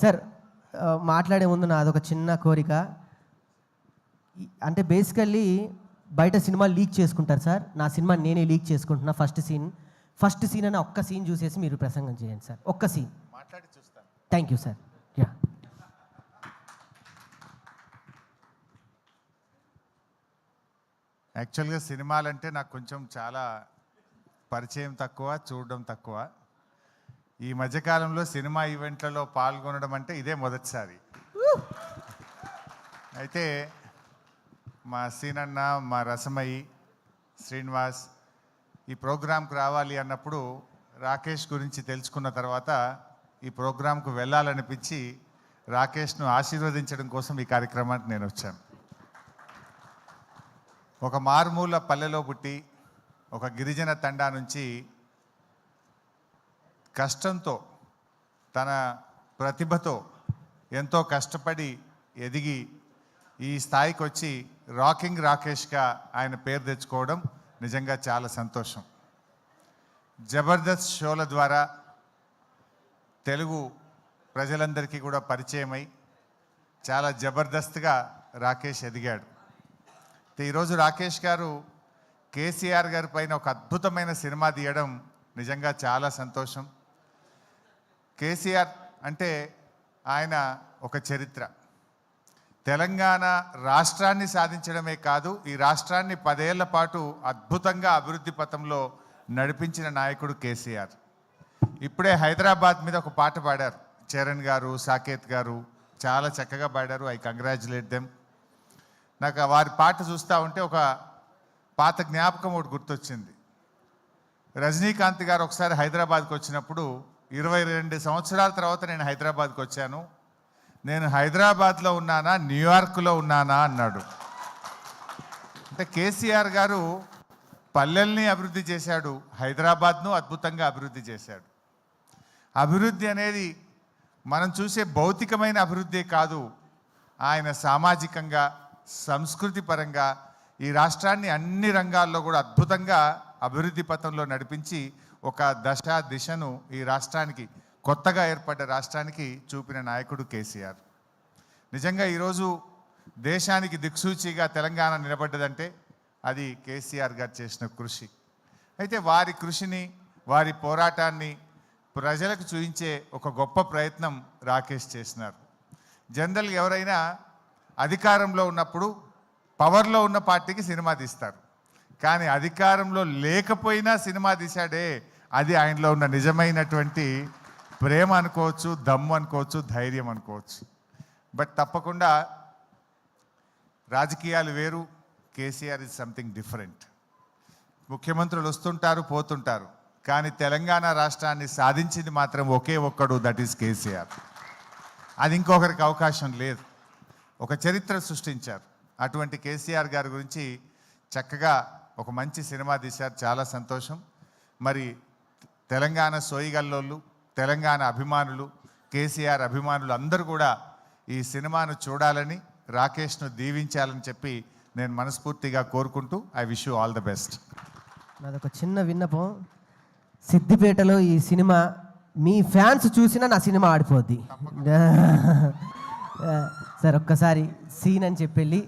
Sir మాట్లాడే ముందు నాదొక చిన్న కోరిక. అంటే బేసికల్లీ బయట సినిమా లీక్ చేసుకుంటారు సార్, నా సినిమా నేనే లీక్ చేసుకుంటున్నా. ఫస్ట్ సీన్ అని ఒక్క సీన్ చూసేసి మీరు ప్రసంగం చేయండి సార్, ఒక్క సీన్ మాట్లాడి చూస్తాను. Thank you sir. యా యాక్చువల్గా సినిమాలంటే నాకు కొంచెం చాలా పరిచయం తక్కువ, చూడడం తక్కువ. ఈ మధ్యకాలంలో సినిమా ఈవెంట్లలో పాల్గొనడం అంటే ఇదే మొదటిసారి. అయితే మా సీనన్న, మా రసమయి, శ్రీనివాస్ ఈ ప్రోగ్రాంకి రావాలి అన్నప్పుడు రాకేష్ గురించి తెలుసుకున్న తర్వాత ఈ ప్రోగ్రాంకు వెళ్ళాలనిపించి రాకేష్ను ఆశీర్వదించడం కోసం ఈ కార్యక్రమానికి నేను వచ్చాను. ఒక మారుమూల పల్లెలో పుట్టి ఒక గిరిజన తండా నుంచి కష్టంతో తన ప్రతిభతో ఎంతో కష్టపడి ఎదిగి ఈ స్థాయికి వచ్చి రాకింగ్ రాకేష్గా ఆయన పేరు తెచ్చుకోవడం నిజంగా చాలా సంతోషం. జబర్దస్త్ షోల ద్వారా తెలుగు ప్రజలందరికీ కూడా పరిచయమై చాలా జబర్దస్త్గా రాకేష్ ఎదిగాడు. ఈరోజు రాకేష్ గారు కేసీఆర్ గారి పైన ఒక అద్భుతమైన సినిమా తీయడం నిజంగా చాలా సంతోషం. కేసీఆర్ అంటే ఆయన ఒక చరిత్ర. తెలంగాణ రాష్ట్రాన్ని సాధించడమే కాదు, ఈ రాష్ట్రాన్ని 10 ఏళ్ల పాటు అద్భుతంగా అభివృద్ధి పథంలో నడిపించిన నాయకుడు కేసీఆర్. ఇప్పుడే హైదరాబాద్ మీద ఒక పాట పాడారు చరణ్ గారు, సాకేత్ గారు, చాలా చక్కగా పాడారు. I congratulate them. నాకు వారి పాట చూస్తూ ఉంటే ఒక పాత జ్ఞాపకం ఒకటి గుర్తొచ్చింది. రజనీకాంత్ గారు ఒకసారి హైదరాబాద్కి వచ్చినప్పుడు 22 సంవత్సరాల తర్వాత నేను హైదరాబాద్కి వచ్చాను, నేను హైదరాబాద్లో ఉన్నానా న్యూయార్క్లో ఉన్నానా అన్నాడు. అంటే కేసీఆర్ గారు పల్లెల్ని అభివృద్ధి చేశాడు, హైదరాబాద్ను అద్భుతంగా అభివృద్ధి చేశాడు. అభివృద్ధి అనేది మనం చూసే భౌతికమైన అభివృద్ధి కాదు, ఆయన సామాజికంగా, సంస్కృతి పరంగా ఈ రాష్ట్రాన్ని అన్ని రంగాల్లో కూడా అద్భుతంగా అభివృద్ధి పథంలో నడిపించి ఒక దిశను ఈ రాష్ట్రానికి, కొత్తగా ఏర్పడ్డ రాష్ట్రానికి చూపిన నాయకుడు కేసీఆర్. నిజంగా ఈరోజు దేశానికి దిక్సూచిగా తెలంగాణ నిలబడ్డదంటే అది కేసీఆర్ గారు చేసిన కృషి. అయితే వారి కృషిని, వారి పోరాటాన్ని ప్రజలకు చూపించే ఒక గొప్ప ప్రయత్నం రాకేష్ చేసినారు. జనరల్గా ఎవరైనా అధికారంలో ఉన్నప్పుడు పవర్లో ఉన్న పార్టీకి సినిమా తీస్తారు, కానీ అధికారంలో లేకపోయినా సినిమా తీశాడే, అది ఆయనలో ఉన్న నిజమైనటువంటి ప్రేమ అనుకోవచ్చు, దమ్ము అనుకోవచ్చు, ధైర్యం అనుకోవచ్చు. బట్ తప్పకుండా రాజకీయాలు వేరు, కేసీఆర్ ఇస్ సంథింగ్ డిఫరెంట్. ముఖ్యమంత్రులు వస్తుంటారు, పోతుంటారు, కానీ తెలంగాణ రాష్ట్రాన్ని సాధించింది మాత్రం ఒకే ఒక్కడు, దట్ ఈస్ కేసీఆర్. అది ఇంకొకరికి అవకాశం లేదు. ఒక చరిత్ర సృష్టించారు. అటువంటి కేసీఆర్ గారి గురించి చక్కగా ఒక మంచి సినిమా తీశారు, చాలా సంతోషం. మరి తెలంగాణ సోయిగల్లోళ్ళు, తెలంగాణ అభిమానులు, కేసీఆర్ అభిమానులు అందరూ కూడా ఈ సినిమాను చూడాలని, రాకేష్ను దీవించాలని చెప్పి నేను మనస్ఫూర్తిగా కోరుకుంటూ I wish you all the best. నాదొక చిన్న విన్నపం, సిద్దిపేటలో ఈ సినిమా మీ ఫ్యాన్స్ చూసినా నా సినిమా ఆడిపోద్ది సార్. ఒక్కసారి సీన్ అని చెప్పి వెళ్ళి